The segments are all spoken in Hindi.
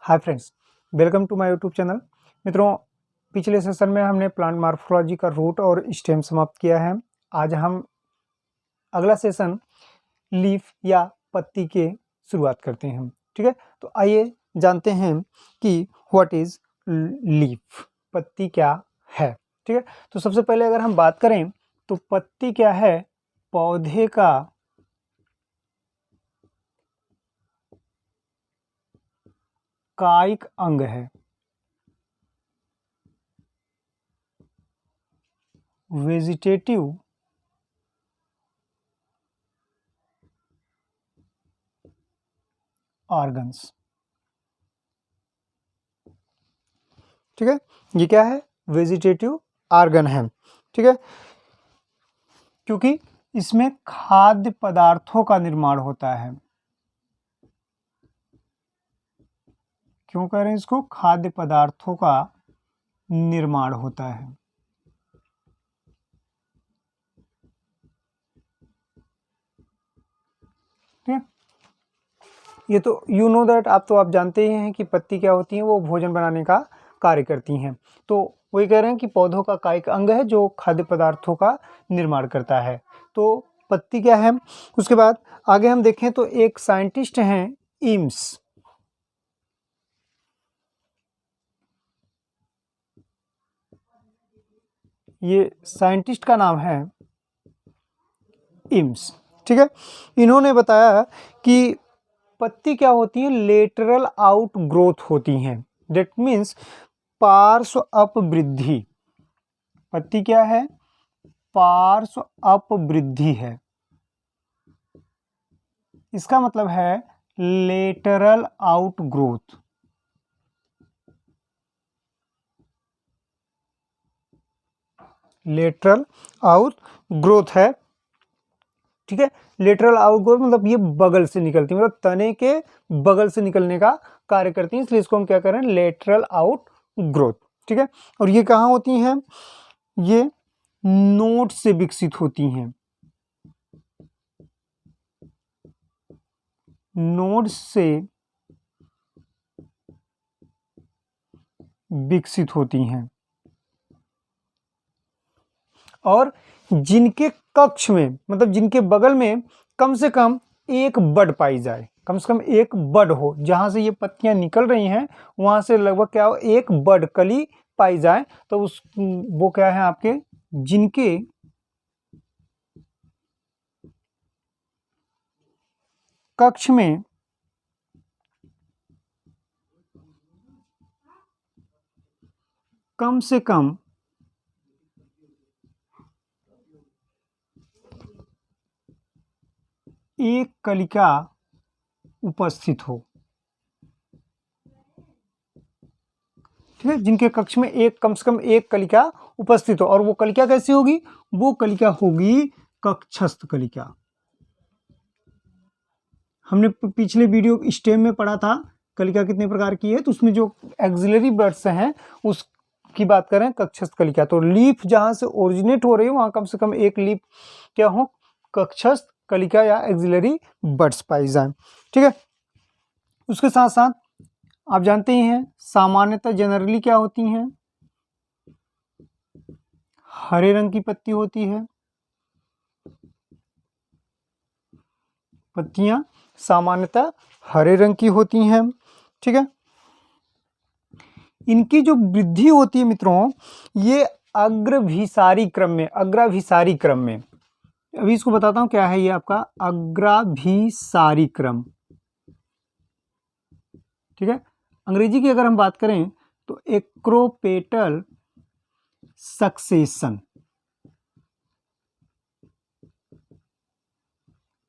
Hi friends, welcome to my YouTube channel. मित्रों, पिछले सेशन में हमने प्लांट मॉर्फोलॉजी का रूट और स्टेम समाप्त किया है। आज हम अगला सेशन लीफ या पत्ती के शुरुआत करते हैं। ठीक है, तो आइए जानते हैं कि व्हाट इज लीफ, पत्ती क्या है। ठीक है, तो सबसे पहले अगर हम बात करें तो पत्ती क्या है, पौधे का कायिक अंग है, वेजिटेटिव ऑर्गन्स। ठीक है, ये क्या है, वेजिटेटिव ऑर्गन है। ठीक है, क्योंकि इसमें खाद्य पदार्थों का निर्माण होता है। क्यों कह रहे हैं इसको, खाद्य पदार्थों का निर्माण होता है। ठीक है, ये तो यू नो दैट, आप जानते ही हैं कि पत्ती क्या होती है, वो भोजन बनाने का कार्य करती हैं। तो वही कह रहे हैं कि पौधों का कायिक अंग है जो खाद्य पदार्थों का निर्माण करता है। तो पत्ती क्या है। उसके बाद आगे हम देखें तो एक साइंटिस्ट हैं इम्स, ये साइंटिस्ट का नाम है इम्स। ठीक है, इन्होंने बताया कि पत्ती क्या होती है, लेटरल आउट ग्रोथ होती हैं। दैट मीन्स पार्श्व अपवृद्धि। पत्ती क्या है, पार्श्व अपवृद्धि है। इसका मतलब है lateral out growth. Lateral out growth है। ठीक है, लेटरल आउट ग्रोथ मतलब ये बगल से निकलती है, मतलब तने के बगल से निकलने का कार्य करती है, इसलिए इसको हम क्या करें, लेटरल आउट ग्रोथ। ठीक है, और ये कहाँ होती हैं, ये नोड से विकसित होती हैं, नोड से विकसित होती हैं। और जिनके कक्ष में, मतलब जिनके बगल में कम से कम एक बड पाई जाए, कम से कम एक बड हो, जहां से ये पत्तियां निकल रही हैं वहां से लगभग क्या हो, एक बड कली पाई जाए, तो उस वो क्या है आपके, जिनके कक्ष में कम से कम एक कलिका उपस्थित हो। ठीक है, जिनके कक्ष में एक कम से कम एक कलिका उपस्थित हो, और वो कलिका कैसी होगी, वो कलिका होगी कक्षस्थ कलिका। हमने पिछले वीडियो स्टेम में पढ़ा था कलिका कितने प्रकार की है, तो उसमें जो एक्सिलरी बर्ड्स हैं उसकी बात करें कक्षस्थ कलिका। तो लीफ जहां से ओरिजिनेट हो रही है वहां कम से कम एक लीफ क्या हो, कक्षस्थ कलिका या एक्सिलरी बर्ड्स पाई जाए। ठीक है, उसके साथ साथ आप जानते ही हैं सामान्यतः जनरली क्या होती हैं, हरे रंग की पत्ती होती है, पत्तियां सामान्यतः हरे रंग की होती हैं। ठीक है, इनकी जो वृद्धि होती है मित्रों, ये अग्रभिसारी क्रम में, अग्राभिसारी क्रम में, अभी इसको बताता हूं क्या है ये आपका अग्राभिसारी क्रम। ठीक है, अंग्रेजी की अगर हम बात करें तो एक्रोपेटल सक्सेशन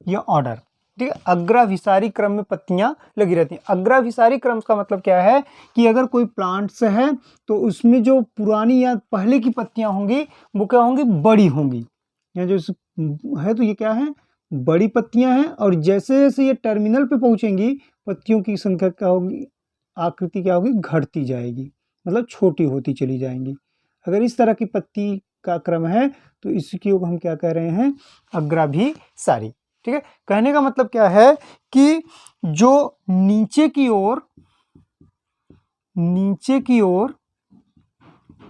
या ऑर्डर। ठीक है, अग्राभिसारी क्रम में पत्तियां लगी रहती हैं। अग्राभिसारी क्रम का मतलब क्या है कि अगर कोई प्लांट्स है तो उसमें जो पुरानी या पहले की पत्तियां होंगी वो क्या होंगी, बड़ी होंगी, या जो है तो ये क्या है, बड़ी पत्तियां हैं, और जैसे जैसे ये टर्मिनल पे पहुंचेंगी पत्तियों की संख्या क्या होगी, आकृति क्या होगी, घटती जाएगी, मतलब छोटी होती चली जाएंगी। अगर इस तरह की पत्ती का क्रम है तो इसकी हम क्या कह रहे हैं, अग्राभिसारी। ठीक है, कहने का मतलब क्या है कि जो नीचे की ओर नीचे की ओर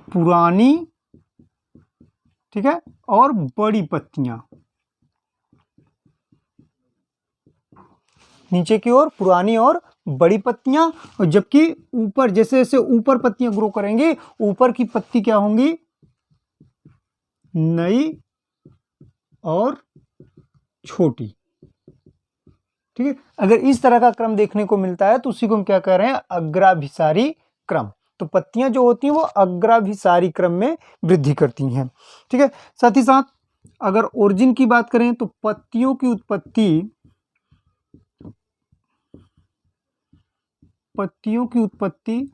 पुरानी, ठीक है, और बड़ी पत्तियां, नीचे की ओर पुरानी और बड़ी पत्तियां, और जबकि ऊपर जैसे जैसे ऊपर पत्तियां ग्रो करेंगी, ऊपर की पत्ती क्या होंगी, नई और छोटी, ठीक है। अगर इस तरह का क्रम देखने को मिलता है तो उसी को हम क्या कह रहे हैं, अग्राभिसारी क्रम। तो पत्तियां जो होती हैं वो अग्राभिसारी क्रम में वृद्धि करती हैं, ठीक है। साथ ही साथ अगर ओरिजिन की बात करें तो पत्तियों की उत्पत्ति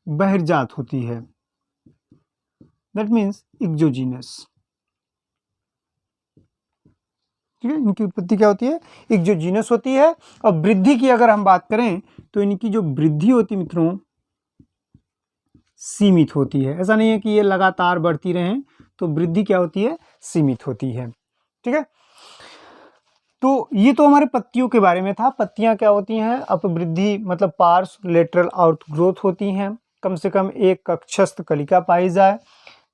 बहिर्जात होती है, दैट मीन्स एक्सोजीनस, ठीक है। इनकी उत्पत्ति क्या होती है, एक्सोजीनस होती है। और वृद्धि की अगर हम बात करें तो इनकी जो वृद्धि होती है मित्रों, सीमित होती है। ऐसा नहीं है कि ये लगातार बढ़ती रहें, तो वृद्धि क्या होती है, सीमित होती है, ठीक है। तो ये तो हमारे पत्तियों के बारे में था। पत्तियां क्या होती हैं, अपवृद्धि मतलब पार्श्व लेटरल आउटग्रोथ होती हैं, कम से कम एक कक्षस्थ कलिका पाई जाए,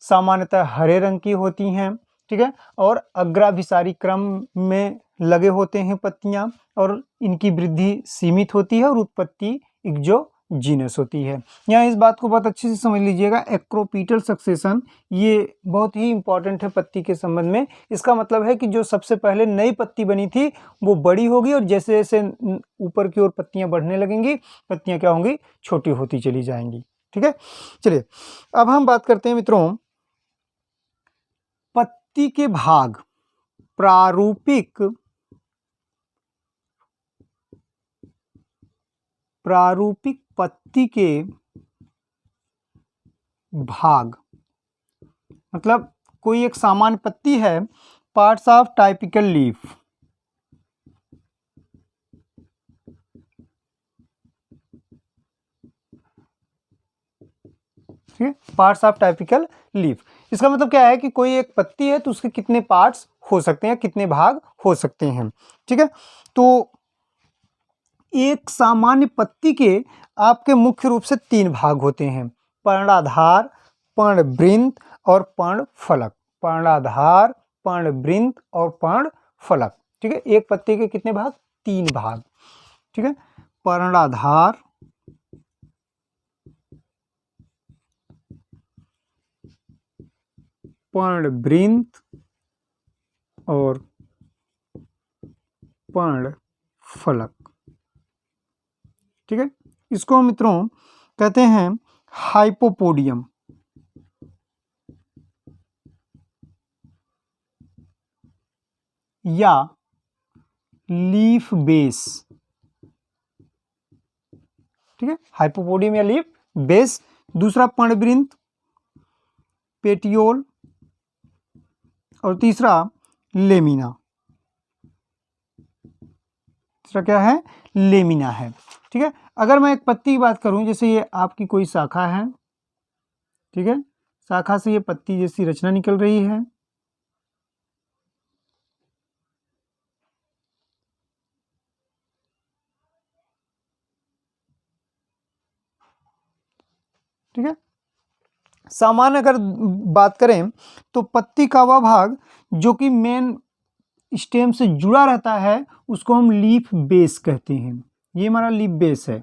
सामान्यतः हरे रंग की होती हैं, ठीक है, और अग्राभिसारी क्रम में लगे होते हैं पत्तियां, और इनकी वृद्धि सीमित होती है और उत्पत्ति एक्सोजीनस होती है। यहाँ इस बात को बहुत अच्छे से समझ लीजिएगा, एक्रोपीटल सक्सेशन ये बहुत ही इंपॉर्टेंट है पत्ती के संबंध में। इसका मतलब है कि जो सबसे पहले नई पत्ती बनी थी वो बड़ी होगी, और जैसे जैसे ऊपर की ओर पत्तियां बढ़ने लगेंगी, पत्तियां क्या होंगी, छोटी होती चली जाएंगी, ठीक है। चलिए अब हम बात करते हैं मित्रों, पत्ती के भाग, प्रारूपिक पत्ती के भाग, मतलब कोई एक सामान्य पत्ती है, पार्ट्स ऑफ टाइपिकल लीफ, ठीक है, पार्ट्स ऑफ टाइपिकल लीफ। इसका मतलब क्या है कि कोई एक पत्ती है तो उसके कितने पार्ट्स हो सकते हैं, कितने भाग हो सकते हैं, ठीक है। तो एक सामान्य पत्ती के आपके मुख्य रूप से 3 भाग होते हैं, पर्णाधार, पर्णवृंत और पर्णफलक। पर्णाधार, पर्णवृंत और पर्णफलक, ठीक है। एक पत्ती के कितने भाग, 3 भाग, ठीक है। पर्णाधार, पर्णवृंत और पर्णफलक, ठीक है। इसको मित्रों कहते हैं हाइपोपोडियम या लीफ बेस, ठीक है, हाइपोपोडियम या लीफ बेस। दूसरा पर्णवृंत, पेटियोल, और तीसरा लेमिना। तीसरा क्या है, लेमिना है, ठीक है। अगर मैं एक पत्ती की बात करूं, जैसे ये आपकी कोई शाखा है, ठीक है, शाखा से ये पत्ती जैसी रचना निकल रही है, ठीक है। सामान्य अगर बात करें तो पत्ती का वह भाग जो कि मेन स्टेम से जुड़ा रहता है उसको हम लीफ बेस कहते हैं। ये हमारा लीफ बेस है।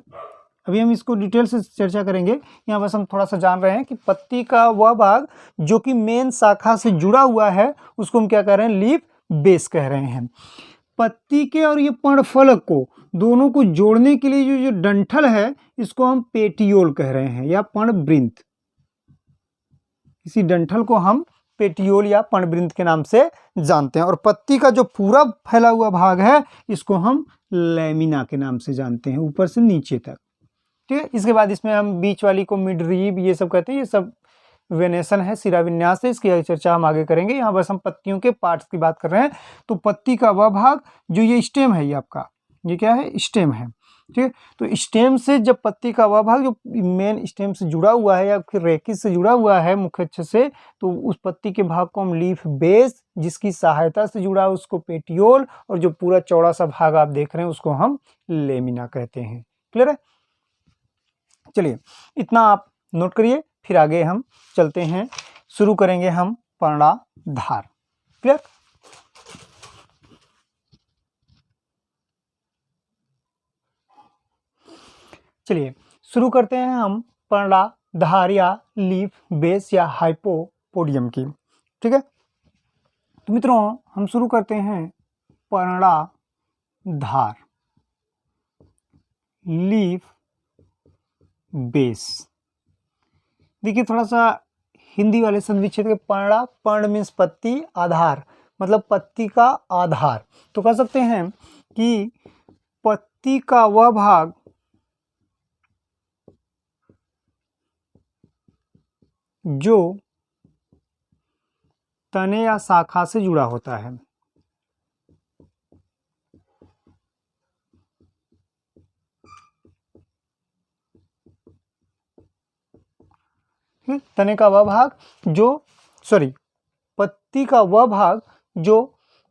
अभी हम इसको डिटेल से चर्चा करेंगे, यहाँ बस हम थोड़ा सा जान रहे हैं कि पत्ती का वह भाग जो कि मेन शाखा से जुड़ा हुआ है उसको हम क्या कह रहे हैं, लीफ बेस कह रहे हैं। पत्ती के और ये पर्णफलक को दोनों को जोड़ने के लिए जो डंठल है इसको हम पेटियोल कह रहे हैं या पर्णवृंत। इसी डंठल को हम पेटियोल या पर्णवृंत के नाम से जानते हैं। और पत्ती का जो पूरा फैला हुआ भाग है इसको हम लेमिना के नाम से जानते हैं, ऊपर से नीचे तक, ठीक है। इसके बाद इसमें हम बीच वाली को मिड रीब ये सब कहते हैं, ये सब वेनेशन है, सिरा विन्यास है, इसकी चर्चा हम आगे करेंगे। यहाँ बस हम पत्तियों के पार्ट्स की बात कर रहे हैं। तो पत्ती का वह भाग जो ये स्टेम है, ये आपका ये क्या है, स्टेम है, ठीक है। तो स्टेम से जब पत्ती का वह भाग जो मेन स्टेम से जुड़ा हुआ है या फिर रेकिस से जुड़ा हुआ है मुख्य अक्ष से, तो उस पत्ती के भाग को हम लीफ बेस जिसकी सहायता से जुड़ा है उसको पेटियोल, और जो पूरा चौड़ा सा भाग आप देख रहे हैं उसको हम लेमिना कहते हैं। क्लियर है। चलिए इतना आप नोट करिए, फिर आगे हम चलते हैं, शुरू करेंगे हम पर्णधार। क्लियर? चलिए शुरू करते हैं हम पर्णधार या लीफ बेस या हाइपोपोडियम की। ठीक है, तो मित्रों हम शुरू करते हैं पर्णधार लीफ बेस। देखिए थोड़ा सा हिंदी वाले शब्द विच्छेद के पर्ण मीन्स पत्ती, आधार मतलब पत्ती का आधार। तो कह सकते हैं कि पत्ती का वह भाग जो तने या शाखा से जुड़ा होता है। तने का वह भाग जो पत्ती का वह भाग जो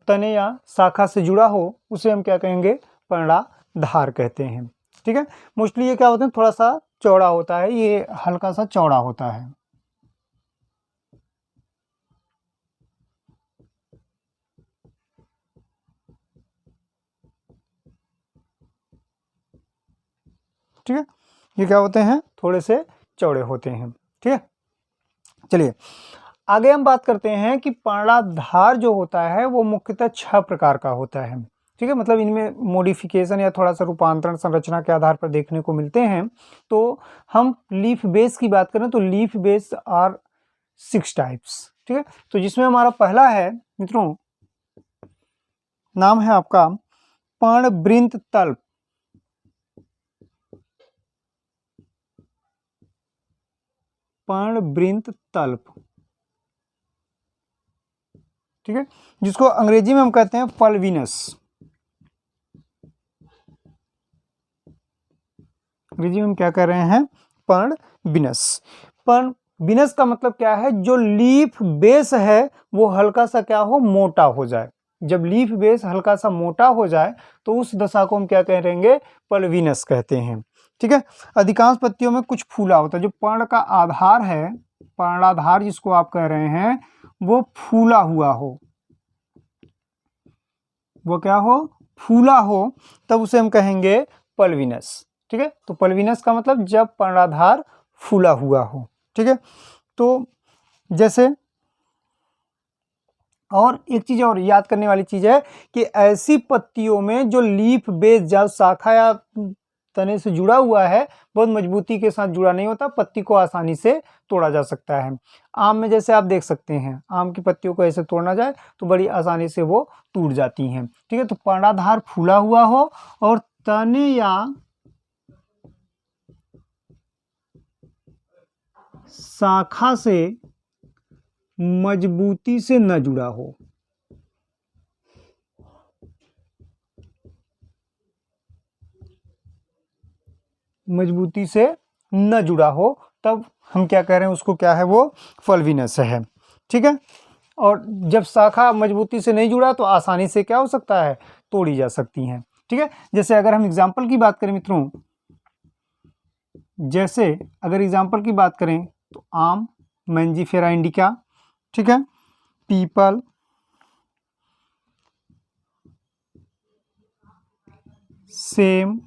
तने या शाखा से जुड़ा हो उसे हम क्या कहेंगे? पर्णधार कहते हैं। ठीक है, मोस्टली ये क्या होता है, थोड़ा सा चौड़ा होता है, ये हल्का सा चौड़ा होता है। ठीक है, ये क्या होते हैं? थोड़े से चौड़े होते हैं। ठीक है, चलिए आगे हम बात करते हैं कि पर्णधार जो होता है वो मुख्यतः 6 प्रकार का होता है। ठीक है, मतलब इनमें मॉडिफिकेशन या थोड़ा सा रूपांतरण संरचना के आधार पर देखने को मिलते हैं। तो हम लीफ बेस की बात करें तो लीफ बेस आर 6 टाइप्स। ठीक है, तो जिसमें हमारा पहला है मित्रों, नाम है आपका पर्णवृंत तल्प। पर्णवृंत तल्प, ठीक है, जिसको अंग्रेजी में हम कहते हैं पल्विनस। अंग्रेजी में हम क्या कर रहे हैं? पर्णविनस। पर्णविनस का मतलब क्या है? जो लीफ बेस है वो हल्का सा क्या हो? मोटा हो जाए। जब लीफ बेस हल्का सा मोटा हो जाए तो उस दशा को हम क्या कहेंगे? पल्विनस कहते हैं। ठीक है, अधिकांश पत्तियों में कुछ फूला होता है। जो पर्ण का आधार है, पर्णाधार जिसको आप कह रहे हैं, वो फूला हुआ हो, वो क्या हो? फूला हो, तब उसे हम कहेंगे पल्विनस। ठीक है, तो पल्विनस का मतलब जब पर्णाधार फूला हुआ हो। ठीक है, तो जैसे और एक चीज और याद करने वाली चीज है कि ऐसी पत्तियों में जो लीफ बेस जब शाखा या तने से जुड़ा हुआ है बहुत मजबूती के साथ जुड़ा नहीं होता, पत्ती को आसानी से तोड़ा जा सकता है। आम में जैसे आप देख सकते हैं, आम की पत्तियों को ऐसे तोड़ना जाए तो बड़ी आसानी से वो टूट जाती हैं। ठीक है, तो पर्णाधार फूला हुआ हो और तने या शाखा से मजबूती से न जुड़ा हो। मजबूती से न जुड़ा हो तब हम क्या कह रहे हैं? उसको क्या है? वो पल्विनस है। ठीक है, और जब शाखा मजबूती से नहीं जुड़ा तो आसानी से क्या हो सकता है? तोड़ी जा सकती हैं। ठीक है, जैसे अगर हम एग्जाम्पल की बात करें मित्रों, जैसे अगर एग्जाम्पल की बात करें तो आम, मैंजीफेरा इंडिका, ठीक है, पीपल, सेम,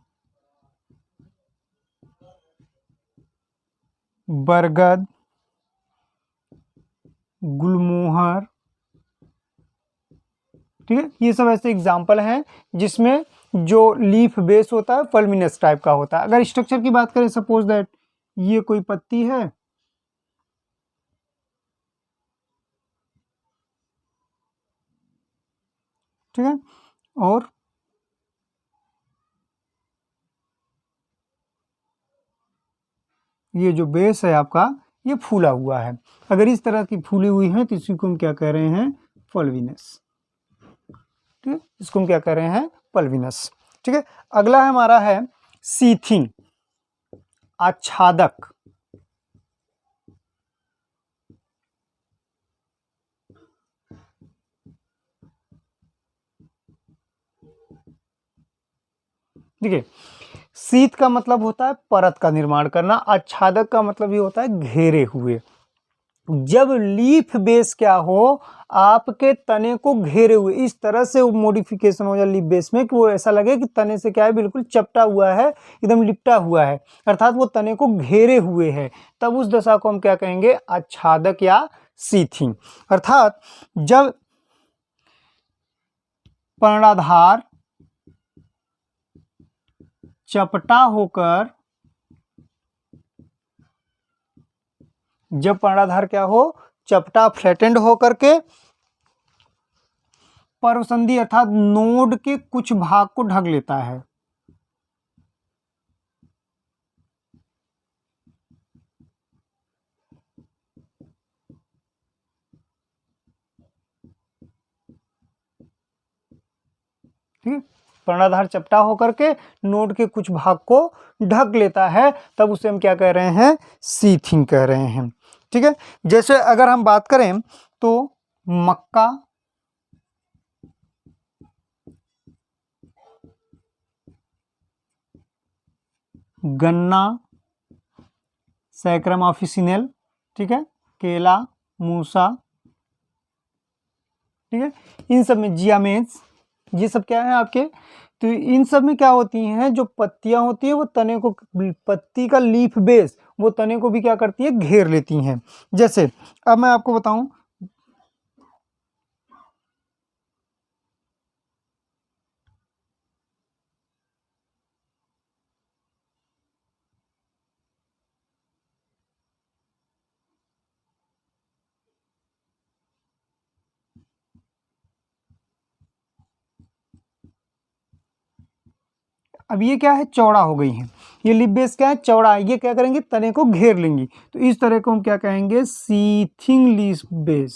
बरगद, गुलमोहर। ठीक है, ये सब ऐसे एग्जाम्पल हैं जिसमें जो लीफ बेस होता है पल्मिनस टाइप का होता है। अगर स्ट्रक्चर की बात करें, सपोज दैट ये कोई पत्ती है, ठीक है, और ये जो बेस है आपका ये फूला हुआ है। अगर इस तरह की फूली हुई है तो इसी को हम क्या कह रहे हैं? पल्विनस। ठीक है, इसको हम क्या कह रहे हैं? पल्विनस। ठीक है, अगला हमारा है सीथिंग, आच्छादक। देखिए शीत का मतलब होता है परत का निर्माण करना, आच्छादक का मतलब ये होता है घेरे हुए। जब लीफ बेस क्या हो, आपके तने को घेरे हुए, इस तरह से मॉडिफिकेशन हो जाए लीफ बेस में कि वो ऐसा लगे कि तने से क्या है, बिल्कुल चपटा हुआ है, एकदम लिपटा हुआ है, अर्थात वो तने को घेरे हुए है, तब उस दशा को हम क्या कहेंगे, आच्छादक या शीथिंग। अर्थात जब पर्णाधार चपटा होकर, जब पर्णाधार क्या हो, चपटा फ्लैटेंड होकर के पर्वसंधि अर्थात नोड के कुछ भाग को ढक लेता है, ठीक है, पर्णाधार चपटा होकर के नोड के कुछ भाग को ढक लेता है, तब उसे हम क्या कह रहे हैं, शीथिंग कह रहे हैं। ठीक है, जैसे अगर हम बात करें तो मक्का, गन्ना, सैक्रम ऑफिसिनल, ठीक है, केला, मूसा, ठीक है, इन सब में जियामेज, ये सब क्या है आपके, तो इन सब में क्या होती हैं, जो पत्तियां होती है वो तने को, पत्ती का लीफ बेस वो तने को भी क्या करती है, घेर लेती हैं। जैसे अब मैं आपको बताऊं, अब ये क्या है, चौड़ा हो गई है, ये लिप बेस क्या है, चौड़ा है, ये क्या करेंगे, तने को घेर लेंगी, तो इस तरह को हम क्या कहेंगे, seething leaf base.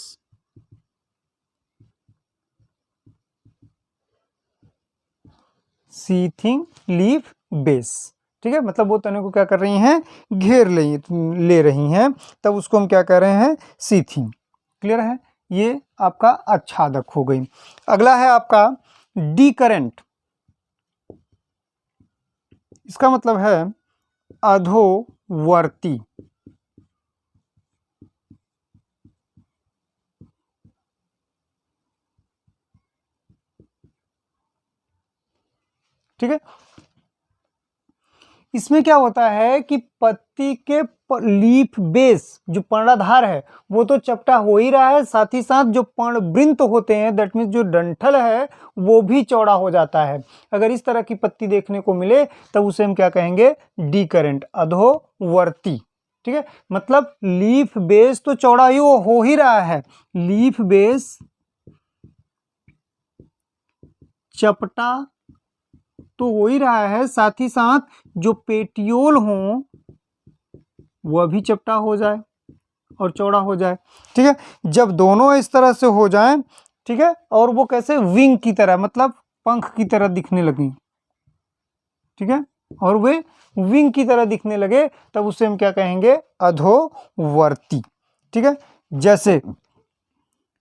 Seething leaf base, ठीक है, मतलब वो तने को क्या कर रही हैं, घेर ले रही हैं, तब उसको हम क्या कह रहे हैं, सीथिंग। क्लियर है, ये आपका आच्छादक हो गई। अगला है आपका डीकरेंट, इसका मतलब है अधोवर्ती, ठीक है, इसमें क्या होता है कि पत्ती के लीफ बेस जो पर्णाधार है वो तो चपटा हो ही रहा है, साथ ही साथ जो पर्णवृंत होते हैं, दैट मीन्स जो डंठल है वो भी चौड़ा हो जाता है। अगर इस तरह की पत्ती देखने को मिले तब उसे हम क्या कहेंगे, डीकरेंट, अधोवर्ती। ठीक है, मतलब लीफ बेस तो चौड़ा ही हो ही रहा है, लीफ बेस चपटा तो हो ही रहा है, साथ ही साथ जो पेटियोल हो वह भी चपटा हो जाए और चौड़ा हो जाए। ठीक है, जब दोनों इस तरह से हो जाएं, ठीक है, और वो कैसे, विंग की तरह, मतलब पंख की तरह दिखने लगी, ठीक है, और वे विंग की तरह दिखने लगे, तब उसे हम क्या कहेंगे, अधोवर्ती। ठीक है, जैसे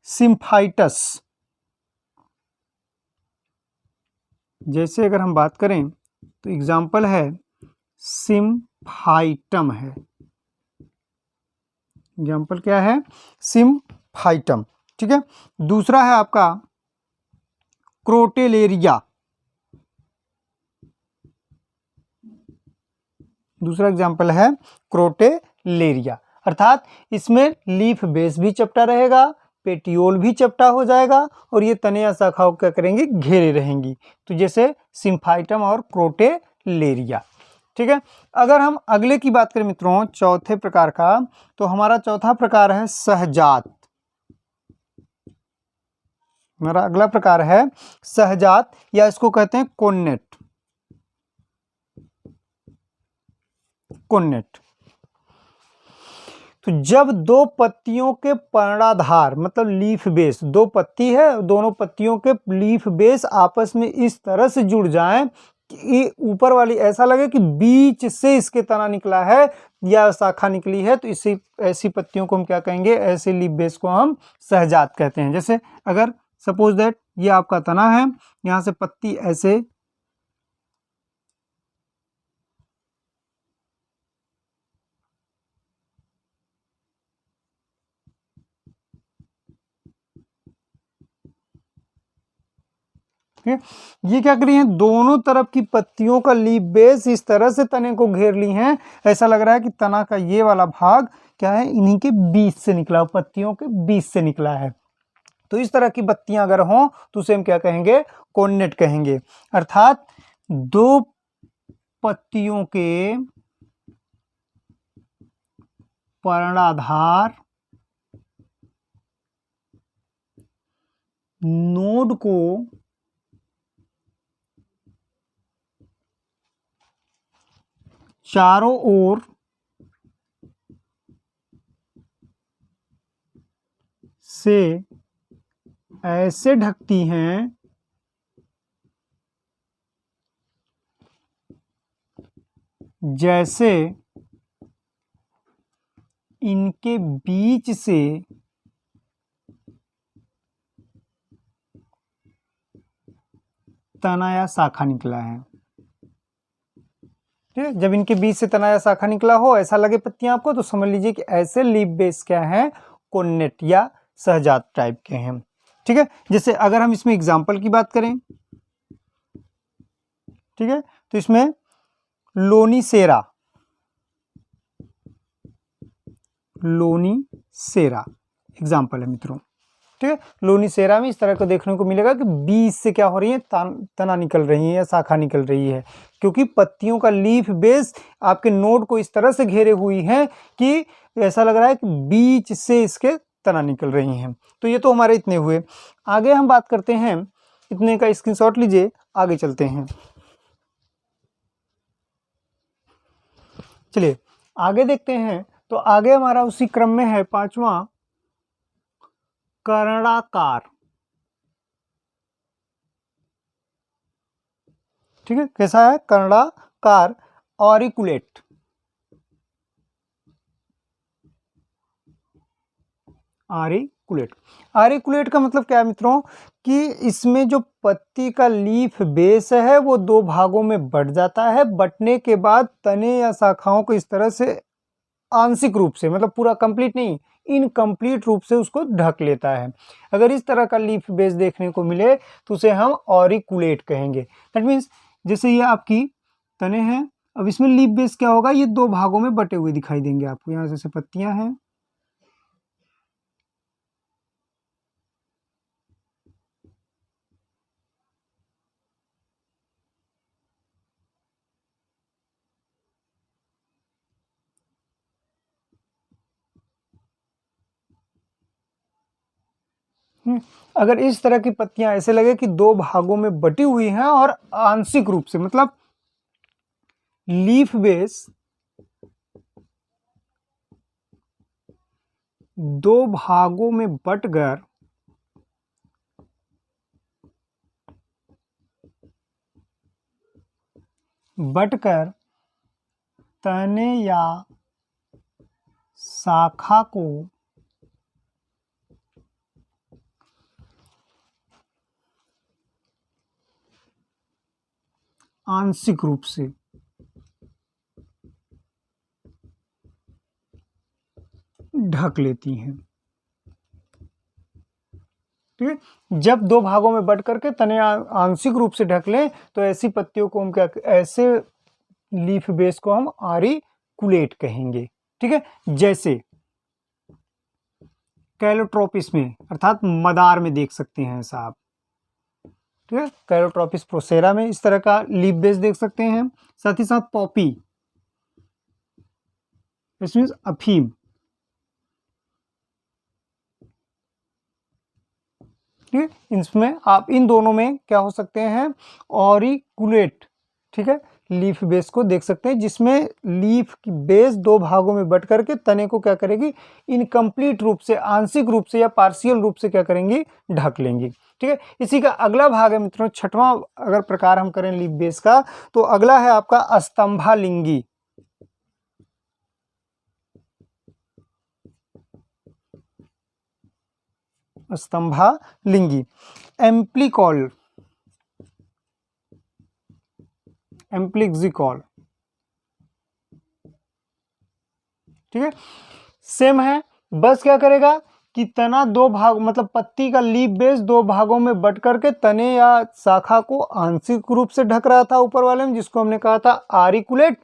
सिम्फाइटस, जैसे अगर हम बात करें तो एग्जाम्पल है सिम्फाइटम है, एग्जाम्पल क्या है, सिम्फाइटम। ठीक है, दूसरा है आपका क्रोटेलेरिया, दूसरा एग्जाम्पल है क्रोटेलेरिया, अर्थात इसमें लीफ बेस भी चपटा रहेगा, पेटियोल भी चपटा हो जाएगा, और ये तने या शाखाओं क्या करेंगी, घेरे रहेंगी, तो जैसे सिम्फाइटम और क्रोटेलेरिया। ठीक है, अगर हम अगले की बात करें मित्रों, चौथे प्रकार का, तो हमारा चौथा प्रकार है सहजात। हमारा अगला प्रकार है सहजात, या इसको कहते हैं कोन्नेट, कोन्नेट। तो जब दो पत्तियों के पर्णाधार, मतलब लीफ बेस, दो पत्ती है, दोनों पत्तियों के लीफ बेस आपस में इस तरह से जुड़ जाएं कि ऊपर वाली ऐसा लगे कि बीच से इसके तना निकला है या शाखा निकली है, तो इसी ऐसी पत्तियों को हम क्या कहेंगे, ऐसे लीफ बेस को हम सहजात कहते हैं। जैसे अगर सपोज दैट ये आपका तना है, यहाँ से पत्ती ऐसे ठीक है। ये क्या कर रही हैं, दोनों तरफ की पत्तियों का लीफ बेस इस तरह से तने को घेर ली हैं, ऐसा लग रहा है कि तना का ये वाला भाग क्या है, इन्हीं के बीच से निकला, पत्तियों के बीच से निकला है। तो इस तरह की पत्तियां अगर हों तो उसे हम क्या कहेंगे, कोन्नेट कहेंगे। अर्थात दो पत्तियों के पर्णाधार नोड को चारों ओर से ऐसे ढकती हैं जैसे इनके बीच से तना या शाखा निकला है। ठीक है, जब इनके बीच से तना या शाखा निकला हो, ऐसा लगे पत्तियां आपको, तो समझ लीजिए कि ऐसे लीफ बेस क्या है, कोन्नेट या सहजात टाइप के हैं। ठीक है, जैसे अगर हम इसमें एग्जाम्पल की बात करें, ठीक है, तो इसमें लोनीसेरा एग्जाम्पल है मित्रों। ठीक है, लोनीसेरा में इस तरह को देखने को मिलेगा कि बीज से क्या हो रही है, तना निकल रही है या शाखा निकल रही है, क्योंकि पत्तियों का लीफ बेस आपके नोड को इस तरह से घेरे हुई है कि ऐसा लग रहा है कि बीज से इसके तना निकल रही हैं। तो ये तो हमारे इतने हुए। आगे हम बात करते हैं, इतने का स्क्रीनशॉट लीजिए, आगे चलते हैं। चलिए आगे देखते हैं। तो आगे हमारा उसी क्रम में है पांचवा, कर्णाकार। ठीक है, कैसा है, कर्णाकार, ऑरिकुलेट। आरिकुलेट का मतलब क्या है मित्रों, कि इसमें जो पत्ती का लीफ बेस है वो दो भागों में बट जाता है। बटने के बाद तने या शाखाओं को इस तरह से आंशिक रूप से, मतलब पूरा कंप्लीट नहीं, इनकम्प्लीट रूप से उसको ढक लेता है। अगर इस तरह का लीफ बेस देखने को मिले तो उसे हम ऑरिकुलेट कहेंगे। दैट मीन्स जैसे ये आपकी तने हैं, अब इसमें लीफ बेस क्या होगा, ये दो भागों में बटे हुए दिखाई देंगे आपको। यहाँ जैसे पत्तियां हैं, अगर इस तरह की पत्तियां ऐसे लगे कि दो भागों में बटी हुई हैं और आंशिक रूप से, मतलब लीफ बेस दो भागों में बटकर तने या शाखा को आंशिक रूप से ढक लेती हैं। ठीक है, जब दो भागों में बट करके तने आंशिक रूप से ढक लें तो ऐसी पत्तियों को हम क्या, ऐसे लीफ बेस को हम आरिकुलेट कहेंगे। ठीक है, जैसे कैलोट्रोपिस में, अर्थात मदार में देख सकते हैं ऐसा आप। ठीक है, कैलोट्रोपिस प्रोसेरा में इस तरह का लीफ बेस देख सकते हैं। साथ ही साथ पॉपी, दिस मीन्स अफीम। ठीक है, इसमें आप इन दोनों में क्या हो सकते हैं, ऑरिकुलेट। ठीक है, लीफ बेस को देख सकते हैं, जिसमें लीफ की बेस दो भागों में बट करके तने को क्या करेगी, इनकम्प्लीट रूप से, आंशिक रूप से या पार्शियल रूप से क्या करेंगी, ढक लेंगी। ठीक है, इसी का अगला भाग है मित्रों, छठवां अगर प्रकार हम करें लीफ बेस का, तो अगला है आपका स्तंभालिंगी। स्तंभालिंगी, एम्प्लिकॉल, एम्प्लिक्सिकॉल। ठीक है, सेम है, बस क्या करेगा कि तना दो भाग मतलब पत्ती का लीफ बेस दो भागों में बट करके तने या शाखा को आंशिक रूप से ढक रहा था ऊपर वाले में, जिसको हमने कहा था आरिकुलेट।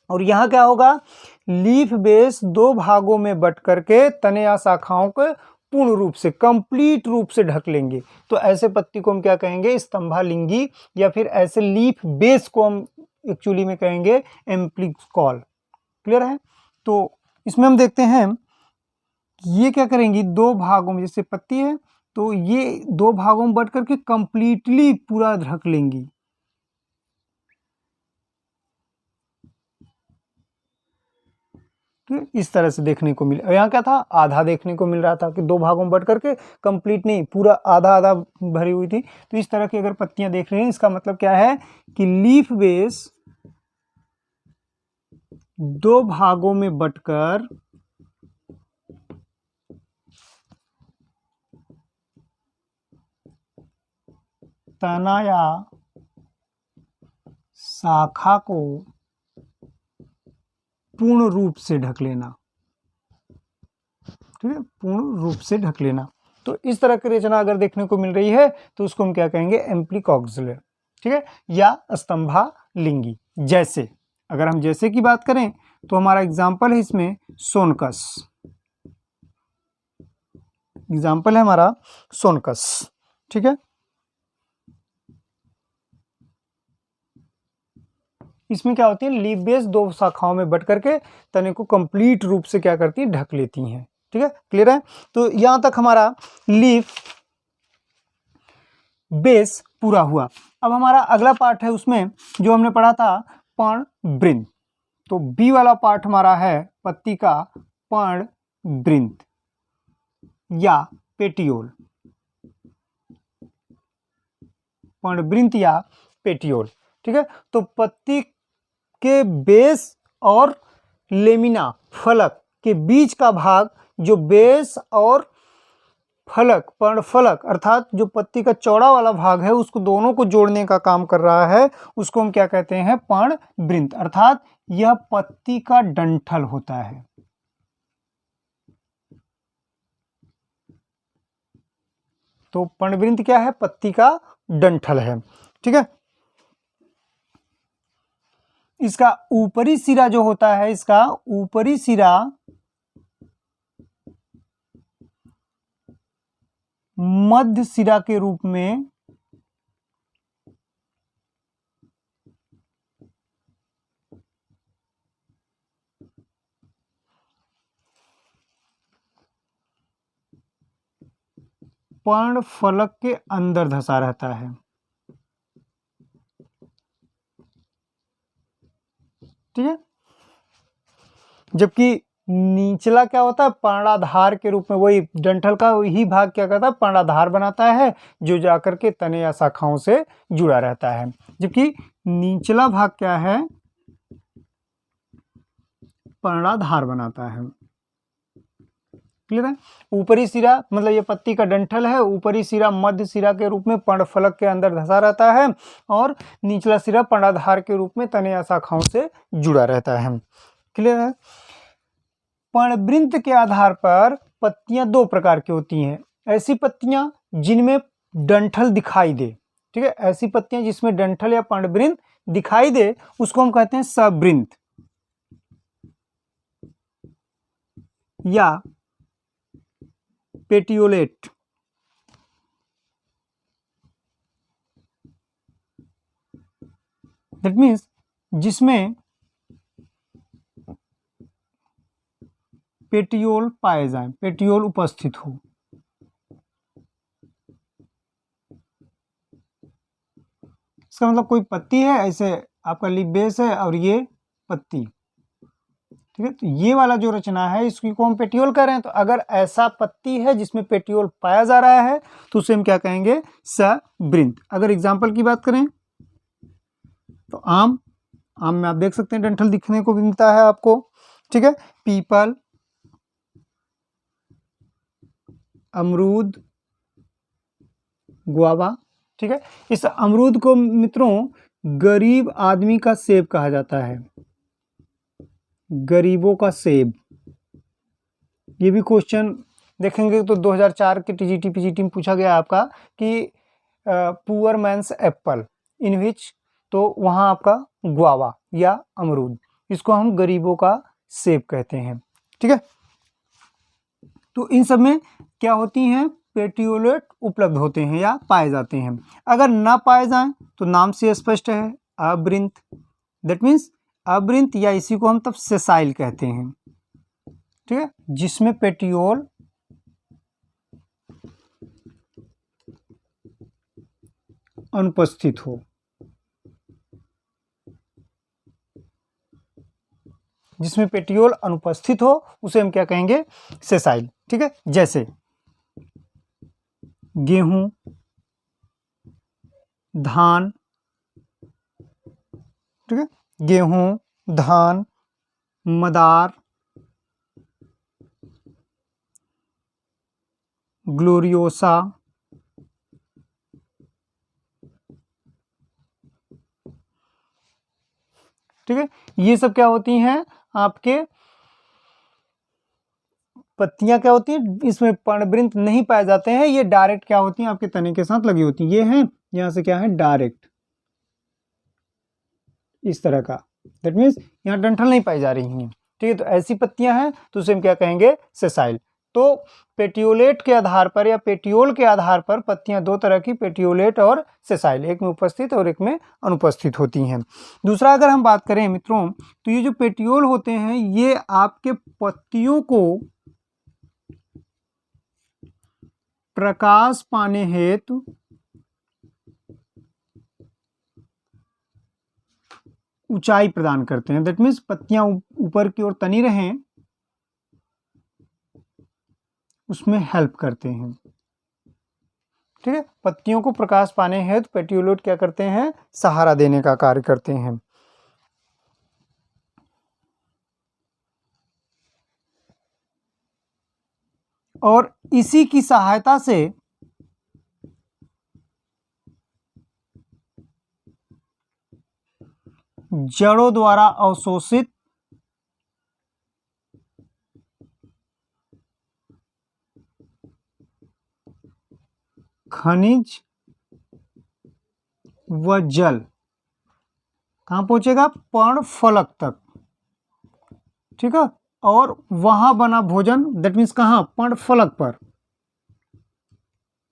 और यहाँ क्या होगा, लीफ बेस दो भागों में बट करके तने या शाखाओं को पूर्ण रूप से कंप्लीट रूप से ढक लेंगे। तो ऐसे पत्ती को हम क्या कहेंगे, स्तंभालिंगी, या फिर ऐसे लीफ बेस को हम एक्चुअली में कहेंगे एम्प्लिकॉल। क्लियर है। तो इसमें हम देखते हैं ये क्या करेंगी, दो भागों में, जैसे पत्ती है तो ये दो भागों में बट करके कंप्लीटली पूरा ढक लेंगी। तो इस तरह से देखने को मिला। यहाँ क्या था, आधा देखने को मिल रहा था कि दो भागों में बट करके कंप्लीट नहीं, पूरा आधा आधा भरी हुई थी। तो इस तरह की अगर पत्तियां देख रहे हैं, इसका मतलब क्या है कि लीफ बेस दो भागों में बटकर तना या शाखा को पूर्ण रूप से ढक लेना। ठीक है, पूर्ण रूप से ढक लेना। तो इस तरह की रचना अगर देखने को मिल रही है तो उसको हम क्या कहेंगे, एम्प्लिकॉक्सिलर। ठीक है, या स्तंभालिंगी। जैसे अगर हम जैसे की बात करें तो हमारा एग्जाम्पल है इसमें सोनकस। एग्जाम्पल है हमारा सोनकस। ठीक है, इसमें क्या होती है, लीफ बेस दो शाखाओं में बट करके तने को कंप्लीट रूप से क्या करती है, ढक लेती हैं। ठीक है, क्लियर है। तो यहां तक हमारा लीफ बेस पूरा हुआ। अब हमारा अगला पार्ट है, उसमें जो हमने पढ़ा था पर्णवृंत। तो बी वाला पार्ट हमारा है पत्ती का पर्णवृंत या पेटियोल। पर्णवृंत या पेटियोल। ठीक है, तो पत्ती के बेस और लेमिना फलक के बीच का भाग, जो बेस और फलक पर्णफलक अर्थात जो पत्ती का चौड़ा वाला भाग है, उसको दोनों को जोड़ने का काम कर रहा है, उसको हम क्या कहते हैं, पर्णवृंत। अर्थात यह पत्ती का डंठल होता है। तो पर्णवृंत क्या है, पत्ती का डंठल है। ठीक है, इसका ऊपरी सिरा जो होता है, इसका ऊपरी सिरा मध्य सिरा के रूप में पर्णफलक के अंदर धंसा रहता है। ठीक है, जबकि निचला क्या होता है, पर्णाधार के रूप में, वही डंठल का वही भाग क्या करता है, पर्णाधार बनाता है, जो जाकर के तने या शाखाओं से जुड़ा रहता है। जबकि निचला भाग क्या है, पर्णाधार बनाता है। क्लियर है। ऊपरी सिरा मतलब ये पत्ती का डंठल है, ऊपरी सिरा मध्य सिरा के रूप में पर्णफलक के अंदर धंसा रहता है, और निचला सिरा पर्णाधार के रूप में तने या शाखाओं से जुड़ा रहता है। क्लियर है। पर्णवृंत के आधार पर पत्तियां दो प्रकार की होती हैं। ऐसी पत्तियां जिनमें डंठल दिखाई दे। ठीक है, ऐसी पत्तियां जिसमें डंठल या पर्णवृंत दिखाई दे, उसको हम कहते हैं सवृंत या पेटियोलेट। दैट मीन्स जिसमें पेटियोल पाए जाए, पेटियोल उपस्थित हो। इसका मतलब कोई पत्ती है, ऐसे आपका लीफ बेस है और ये पत्ती। ठीक है, तो ये वाला जो रचना है इसकी को हम पेटियोल कह रहे हैं। तो अगर ऐसा पत्ती है जिसमें पेटियोल पाया जा रहा है तो उसे हम क्या कहेंगे, सवृंत। अगर एग्जाम्पल की बात करें तो आम में आप देख सकते हैं डंठल दिखने को भी मिलता है आपको। ठीक है, पीपल, अमरूद, गुआवा। ठीक है, इस अमरूद को मित्रों गरीब आदमी का सेब कहा जाता है, गरीबों का सेब। ये भी क्वेश्चन देखेंगे तो 2004 के टीजीटी पीजीटी में पूछा गया आपका कि पुअर मैंस एप्पल इन विच, तो वहाँ आपका गुआवा या अमरूद, इसको हम गरीबों का सेब कहते हैं। ठीक है, तो इन सब में क्या होती हैं, पेटियोलेट उपलब्ध होते हैं या पाए जाते हैं। अगर ना पाए जाएं तो नाम से स्पष्ट है अवृंत, दैट मीन्स अवृंत, या इसी को हम तब सेसाइल कहते हैं। ठीक है, जिसमें पेटियोल अनुपस्थित हो, जिसमें पेटियोल अनुपस्थित हो उसे हम क्या कहेंगे, सेसाइल। ठीक है, जैसे गेहूं, धान, ठीक है, गेहूं, धान, मदार, ग्लोरियोसा, ठीक है, ये सब क्या होती हैं, आपके पत्तियां क्या होती हैं, इसमें पर्णवृंत नहीं पाए जाते हैं, ये डायरेक्ट क्या होती हैं, आपके तने के साथ लगी होती हैं। ये हैं, यहां से क्या है, डायरेक्ट इस तरह का, दैट मीन्स यहाँ डंठल नहीं पाई जा रही हैं। ठीक है, तो ऐसी पत्तियां हैं तो उसे हम क्या कहेंगे, सेसाइल। तो पेटियोलेट के आधार पर या पेटियोल के आधार पर पत्तियां दो तरह की, पेटियोलेट और सेसाइल, एक में उपस्थित और एक में अनुपस्थित होती हैं। दूसरा अगर हम बात करें मित्रों, तो ये जो पेटियोल होते हैं ये आपके पत्तियों को प्रकाश पाने हेतु ऊंचाई प्रदान करते हैं, दैट मीन्स पत्तियां ऊपर की ओर तनी रहें उसमें हेल्प करते हैं। ठीक है, पत्तियों को प्रकाश पाने हेतु पेटियोलेट क्या करते हैं, सहारा देने का कार्य करते हैं। और इसी की सहायता से जड़ों द्वारा अवशोषित खनिज व जल कहां पहुंचेगा, पर्णफलक तक। ठीक है, और वहां बना भोजन, दैट मीन्स कहां, पर्णफलक पर,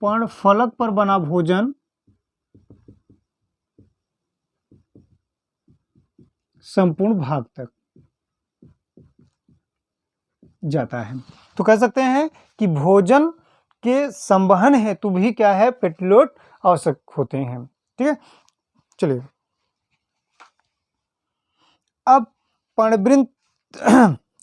पर्णफलक पर बना भोजन संपूर्ण भाग तक जाता है। तो कह सकते हैं कि भोजन के संवहन हेतु भी क्या है, पेटियोलेट आवश्यक होते हैं। ठीक है, चलिए अब पर्णवृंत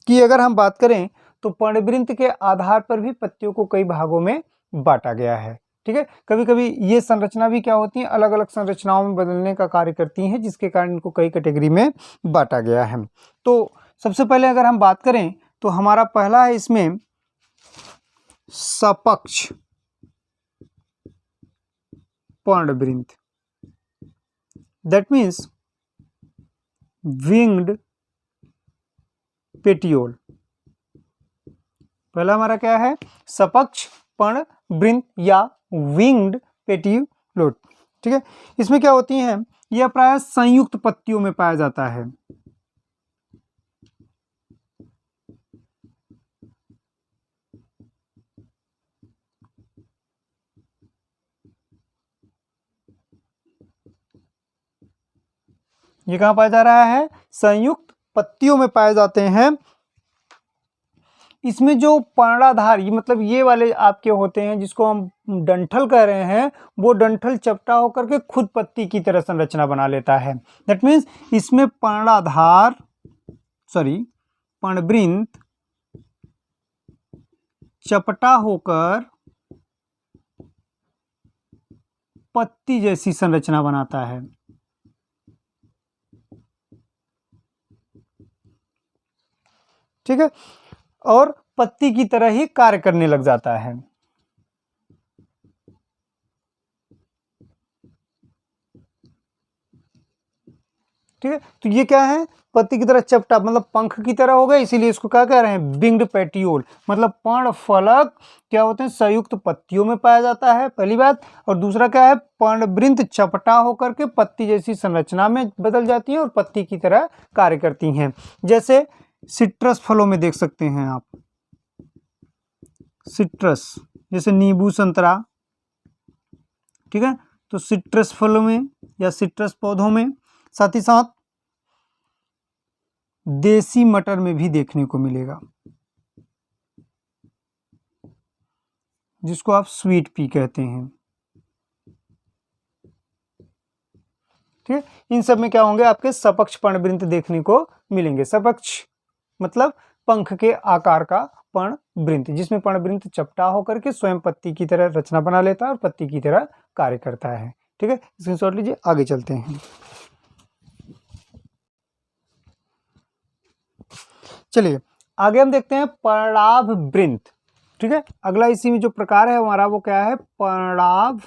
की अगर हम बात करें तो पर्णवृंत के आधार पर भी पत्तियों को कई भागों में बांटा गया है। ठीक है, कभी कभी ये संरचना भी क्या होती है, अलग अलग संरचनाओं में बदलने का कार्य करती हैं, जिसके कारण इनको कई कैटेगरी में बांटा गया है। तो सबसे पहले अगर हम बात करें तो हमारा पहला है इसमें सपक्ष पर्णवृंत, दैट मीन्स विंग्ड पेटियोल। पहला हमारा क्या है, सपक्ष पर्णवृंत या विंग्ड पेटियोलेट। ठीक है, इसमें क्या होती हैं, यह प्रायः संयुक्त पत्तियों में पाया जाता है। ये कहां पाया जा रहा है, संयुक्त पत्तियों में पाए जाते हैं। इसमें जो पर्णाधार, ये मतलब ये वाले आपके होते हैं जिसको हम डंठल कह रहे हैं, वो डंठल चपटा होकर के खुद पत्ती की तरह संरचना बना लेता है। दैट मीन्स इसमें पर्णाधार पर्णवृंत चपटा होकर पत्ती जैसी संरचना बनाता है। ठीक है, और पत्ती की तरह ही कार्य करने लग जाता है। ठीक है, तो ये क्या है, पत्ती की तरह चपटा, मतलब पंख की तरह हो गया, इसीलिए इसको क्या कह रहे हैं, विंग्ड पेटियोल। मतलब पर्णफलक क्या होते हैं, संयुक्त पत्तियों में पाया जाता है, पहली बात। और दूसरा क्या है, पर्णवृंत चपटा होकर के पत्ती जैसी संरचना में बदल जाती है और पत्ती की तरह कार्य करती हैं। जैसे सिट्रस फलों में देख सकते हैं आप, सिट्रस जैसे नींबू, संतरा, ठीक है, तो सिट्रस फलों में या सिट्रस पौधों में, साथ ही साथ देसी मटर में भी देखने को मिलेगा, जिसको आप स्वीट पी कहते हैं। ठीक है, इन सब में क्या होंगे, आपके सपक्ष पर्णवृंत देखने को मिलेंगे। सपक्ष मतलब पंख के आकार का पर्णवृंत, जिसमें पर्णवृंत चपटा होकर के स्वयं पत्ती की तरह रचना बना लेता है और पत्ती की तरह कार्य करता है। ठीक है, स्क्रीनशॉट लीजिए, आगे चलते हैं। चलिए आगे हम देखते हैं पर्णाभ वृंत। ठीक है, अगला इसी में जो प्रकार है हमारा वो क्या है, पर्णाभ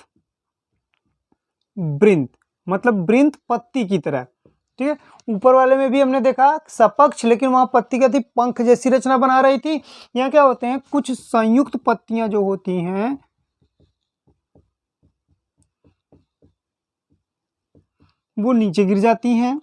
वृंत, मतलब वृंत पत्ती की तरह। ठीक है, ऊपर वाले में भी हमने देखा सपक्ष, लेकिन वहां पत्ती क्या थी, पंख जैसी रचना बना रही थी। यहाँ क्या होते हैं, कुछ संयुक्त पत्तियां जो होती हैं वो नीचे गिर जाती हैं,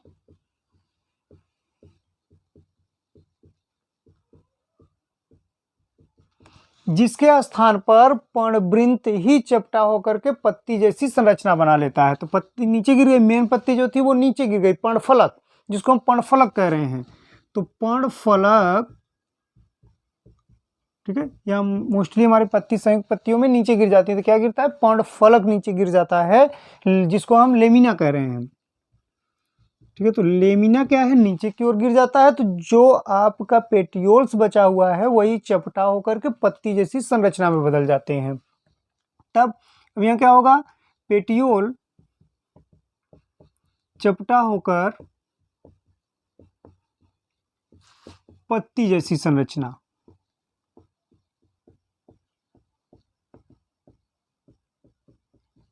जिसके स्थान पर पर्णवृंत ही चपटा होकर के पत्ती जैसी संरचना बना लेता है। तो पत्ती नीचे गिर गई, मेन पत्ती जो थी वो नीचे गिर गई, पर्णफलक, जिसको हम पर्णफलक कह रहे हैं। तो पर्णफलक, ठीक है, या मोस्टली हमारी पत्ती संयुक्त पत्तियों में नीचे गिर जाती है, तो क्या गिरता है, पर्णफलक नीचे गिर जाता है, जिसको हम लेमिना कह रहे हैं। ठीक है, तो लेमिना क्या है, नीचे की ओर गिर जाता है। तो जो आपका पेटियोल्स बचा हुआ है वही चपटा होकर के पत्ती जैसी संरचना में बदल जाते हैं। तब अब यहाँ क्या होगा, पेटियोल चपटा होकर पत्ती जैसी संरचना,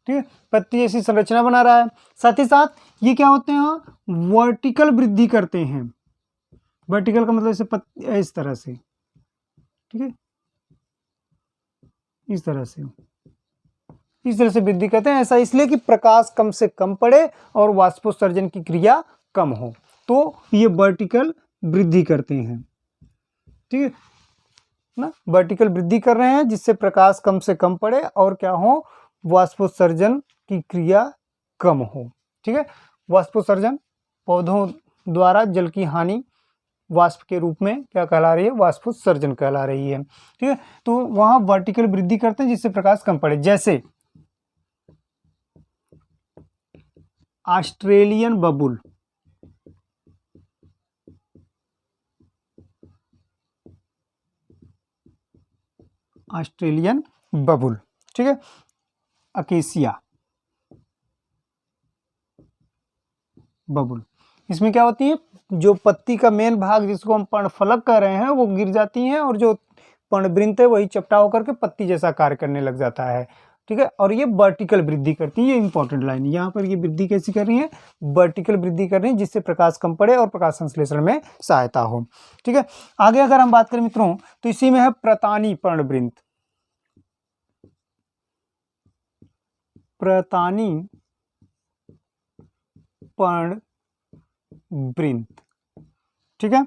ठीक है, पत्ती जैसी संरचना बना रहा है। साथ ही साथ ये क्या होते हैं, वर्टिकल वृद्धि करते हैं। वर्टिकल का मतलब इस तरह से, ठीक है, इस तरह से वृद्धि करते हैं। ऐसा इसलिए कि प्रकाश कम से कम पड़े और वाष्पोत्सर्जन की क्रिया कम हो, तो ये वर्टिकल वृद्धि करते हैं। ठीक है ना, वर्टिकल वृद्धि कर रहे हैं जिससे प्रकाश कम से कम पड़े और क्या हो, वाष्पोत्सर्जन की क्रिया कम हो। ठीक है, वाष्पोत्सर्जन पौधों द्वारा जल की हानि वाष्प के रूप में क्या कहला रही है, वाष्पोत्सर्जन कहला रही है। ठीक है, तो वहां वर्टिकल वृद्धि करते हैं जिससे प्रकाश कम पड़े। जैसे ऑस्ट्रेलियन बबुल, ऑस्ट्रेलियन बबुल, ठीक है, अकेसिया बबुल, इसमें क्या होती है, जो पत्ती का मेन भाग जिसको हम पर्णफलक कह रहे हैं वो गिर जाती हैं और जो पर्णवृंत है वही चपटा होकर के पत्ती जैसा कार्य करने लग जाता है। ठीक है, और ये वर्टिकल वृद्धि करती है, ये इंपॉर्टेंट लाइन, यहाँ पर ये वृद्धि कैसी कर रही है, वर्टिकल वृद्धि कर रही है, जिससे प्रकाश कम पड़े और प्रकाश संश्लेषण में सहायता हो। ठीक है, आगे अगर हम बात करें मित्रों तो इसी में है प्रतानी पर्णवृंत। प्रतानी पर्णवृंत, ठीक है,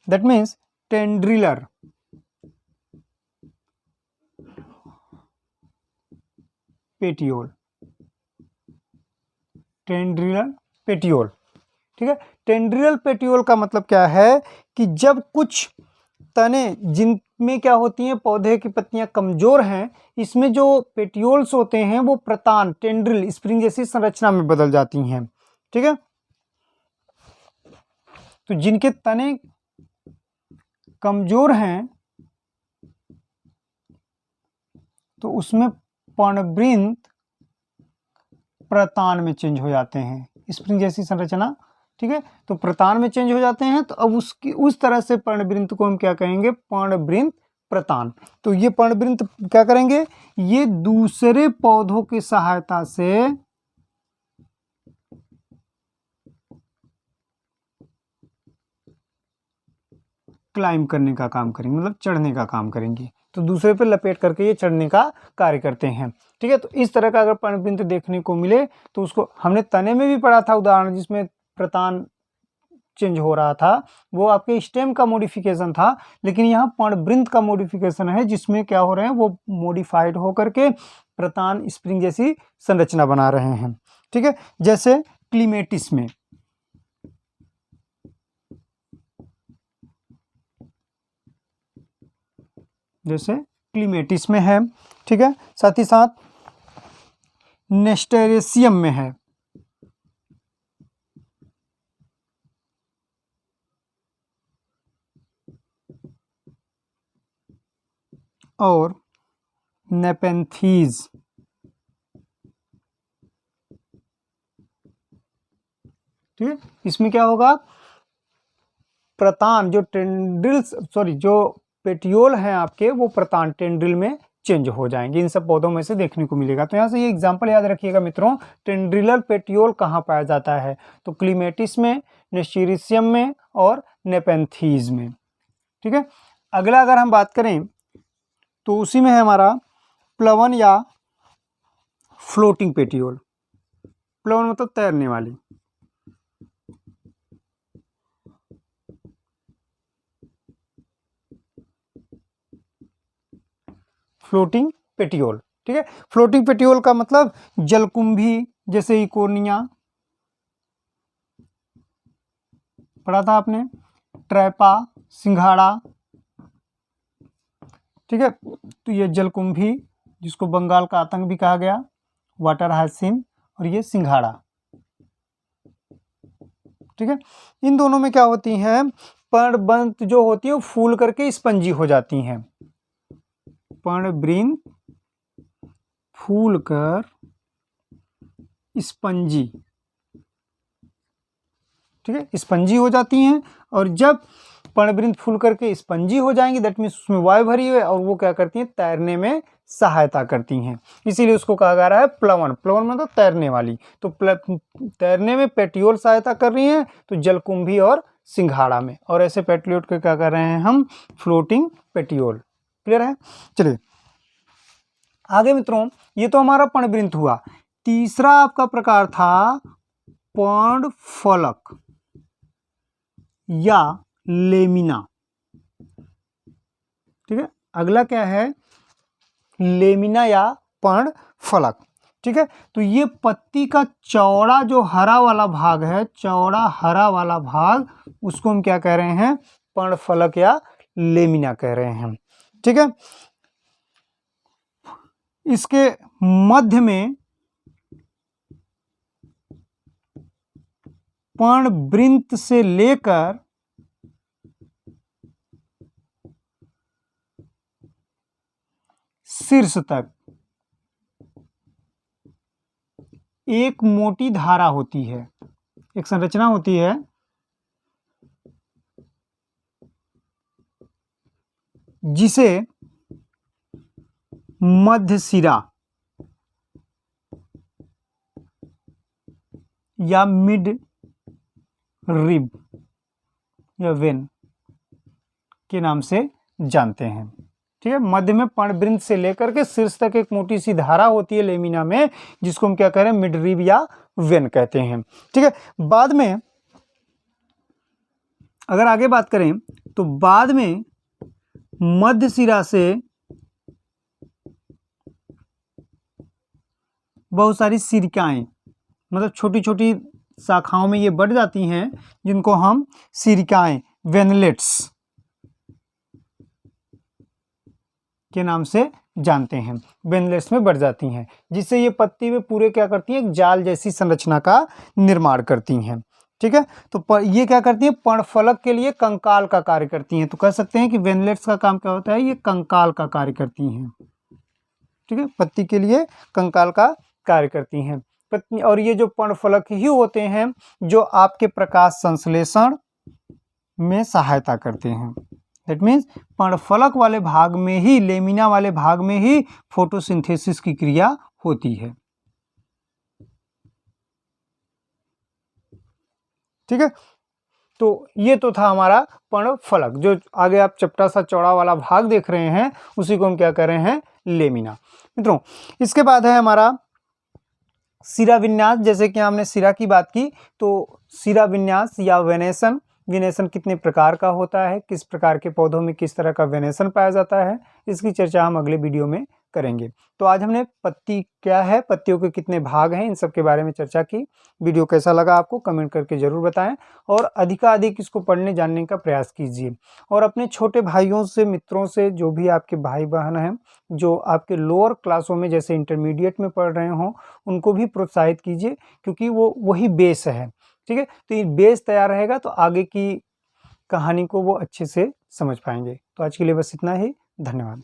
दैट मीन्स टेंड्रिलर पेटियोल, टेंड्रिलर पेटियोल। ठीक है, टेंड्रियल पेटियोल का मतलब क्या है कि जब कुछ तने जिनमें क्या होती हैं, पौधे की पत्तियां कमजोर हैं, इसमें जो पेटियोल्स होते हैं वो प्रतान, टेंड्रिल, स्प्रिंग जैसी संरचना में बदल जाती हैं। ठीक है, तो जिनके तने कमजोर हैं तो उसमें पर्णवृंत प्रतान में चेंज हो जाते हैं, स्प्रिंग जैसी संरचना। ठीक है, तो प्रतान में चेंज हो जाते हैं, तो अब उसकी उस तरह से पर्णवृंत को हम क्या कहेंगे, पर्णवृंत प्रतान। तो ये पर्णवृंत क्या करेंगे, ये दूसरे पौधों की सहायता से क्लाइम करने का काम करेंगे, मतलब चढ़ने का काम करेंगे। तो दूसरे पे लपेट करके ये चढ़ने का कार्य करते हैं। ठीक है, तो इस तरह का अगर पर्णवृंत देखने को मिले तो उसको हमने तने में भी पढ़ा था उदाहरण, जिसमें प्रतान चेंज हो रहा था, वो आपके स्टेम का मॉडिफिकेशन था, लेकिन यहाँ पर्णवृंत का मॉडिफिकेशन है, जिसमें क्या हो रहे हैं, वो मॉडिफाइड होकर के प्रतान स्प्रिंग जैसी संरचना बना रहे हैं। ठीक है, जैसे क्लीमेटिस में, जैसे क्लीमेटिस में है। ठीक है, साथ ही साथ नेस्टेरेसियम में है, और नेपेंथीज, ठीक है, इसमें क्या होगा, प्रतान जो टेंड्रिल्स जो पेटियोल हैं आपके, वो प्रतान टेंड्रिल में चेंज हो जाएंगे। इन सब पौधों में से देखने को मिलेगा। तो यहाँ से ये एग्जांपल याद रखिएगा मित्रों, टेंड्रिलर पेटियोल कहाँ पाया जाता है, तो क्लीमेटिस में, नेस्टेरेसियम में और नेपेंथीज में। ठीक है, अगला अगर हम बात करें तो उसी में है हमारा प्लवन या फ्लोटिंग पेटियोल। प्लवन मतलब तैरने वाली, फ्लोटिंग पेटियोल। ठीक है, फ्लोटिंग पेटियोल का मतलब जलकुंभी, जैसे इकोनिया पढ़ा था आपने, ट्रैपा, सिंघाड़ा। ठीक है, तो ये जलकुंभी, जिसको बंगाल का आतंक भी कहा गया, वाटर हाइसिन, और ये सिंघाड़ा। ठीक है, इन दोनों में क्या होती हैं, पर्णवृंत जो होती है वो फूल करके स्पंजी हो जाती हैं। पर्णवृंत फूल कर स्पंजी, ठीक है, स्पंजी हो जाती हैं। और जब पर्णवृंत फूल करके स्पंजी हो जाएंगी, दैट मीन्स उसमें वायु भरी है, और वो क्या करती हैं, तैरने में सहायता करती हैं। इसीलिए उसको कहा जा रहा है प्लवन। प्लवन मतलब तैरने वाली। तो तैरने में पेटियोल सहायता कर रही हैं, तो जलकुंभी और सिंघाड़ा में। और ऐसे पेटियोल को क्या कर रहे हैं हम, फ्लोटिंग पेटियोल। क्लियर है? चलिए आगे मित्रों, ये तो हमारा पर्णवृंत हुआ। तीसरा आपका प्रकार था पर्णफलक या लेमिना। ठीक है, अगला क्या है, लेमिना या पर्णफलक। ठीक है, तो ये पत्ती का चौड़ा जो हरा वाला भाग है, चौड़ा हरा वाला भाग, उसको हम क्या कह रहे हैं, पर्णफलक या लेमिना कह रहे हैं। ठीक है, इसके मध्य में पर्णवृंत से लेकर शीर्ष तक एक मोटी धारा होती है, एक संरचना होती है, जिसे मध्यशिरा या मिड रिब या वेन के नाम से जानते हैं। ठीक है, मध्य में पर्णवृंत से लेकर के शीर्ष तक एक मोटी सी धारा होती है लेमिना में, जिसको हम क्या कह रहे हैं, मिड रिब या वेन कहते हैं। ठीक है, बाद में अगर आगे बात करें तो बाद में मध्य शिरा से बहुत सारी सिरिकाएं, मतलब छोटी छोटी शाखाओं में ये बढ़ जाती हैं, जिनको हम सिरिकाएं, वेनलेट्स के नाम से जानते हैं। वेनलेट्स में बढ़ जाती हैं, जिससे ये पत्ती में पूरे क्या करती हैं, एक जाल जैसी संरचना का निर्माण करती हैं। ठीक है, तो ये क्या करती हैं, पर्णफलक के लिए कंकाल का कार्य करती हैं। तो कह सकते हैं कि वेनलेट्स का काम क्या होता है, ये कंकाल का कार्य करती हैं। ठीक है, पत्ती के लिए कंकाल का कार्य करती हैं पत्नी। और ये जो पर्णफलक ही होते हैं जो आपके प्रकाश संश्लेषण में सहायता करते हैं। दैट मीन्स पर्णफलक वाले भाग में ही, लेमिना वाले भाग में ही फोटोसिंथेसिस की क्रिया होती है। ठीक है, तो ये तो था हमारा पर्णफलक। जो आगे आप चपटा सा चौड़ा वाला भाग देख रहे हैं उसी को हम क्या कर रहे हैं, लेमिना। मित्रों इसके बाद है हमारा सिरा विन्यास। जैसे कि हमने सिरा की बात की, तो सिरा विन्यास या वेनेसन, वेनेसन कितने प्रकार का होता है, किस प्रकार के पौधों में किस तरह का वेनेसन पाया जाता है, इसकी चर्चा हम अगले वीडियो में करेंगे। तो आज हमने पत्ती क्या है, पत्तियों के कितने भाग हैं, इन सब के बारे में चर्चा की। वीडियो कैसा लगा आपको कमेंट करके जरूर बताएं और अधिकाधिक इसको पढ़ने जानने का प्रयास कीजिए। और अपने छोटे भाइयों से, मित्रों से, जो भी आपके भाई बहन हैं जो आपके लोअर क्लासों में जैसे इंटरमीडिएट में पढ़ रहे हों, उनको भी प्रोत्साहित कीजिए, क्योंकि वो वही बेस है। ठीक है, तो ये बेस तैयार रहेगा तो आगे की कहानी को वो अच्छे से समझ पाएंगे। तो आज के लिए बस इतना ही, धन्यवाद।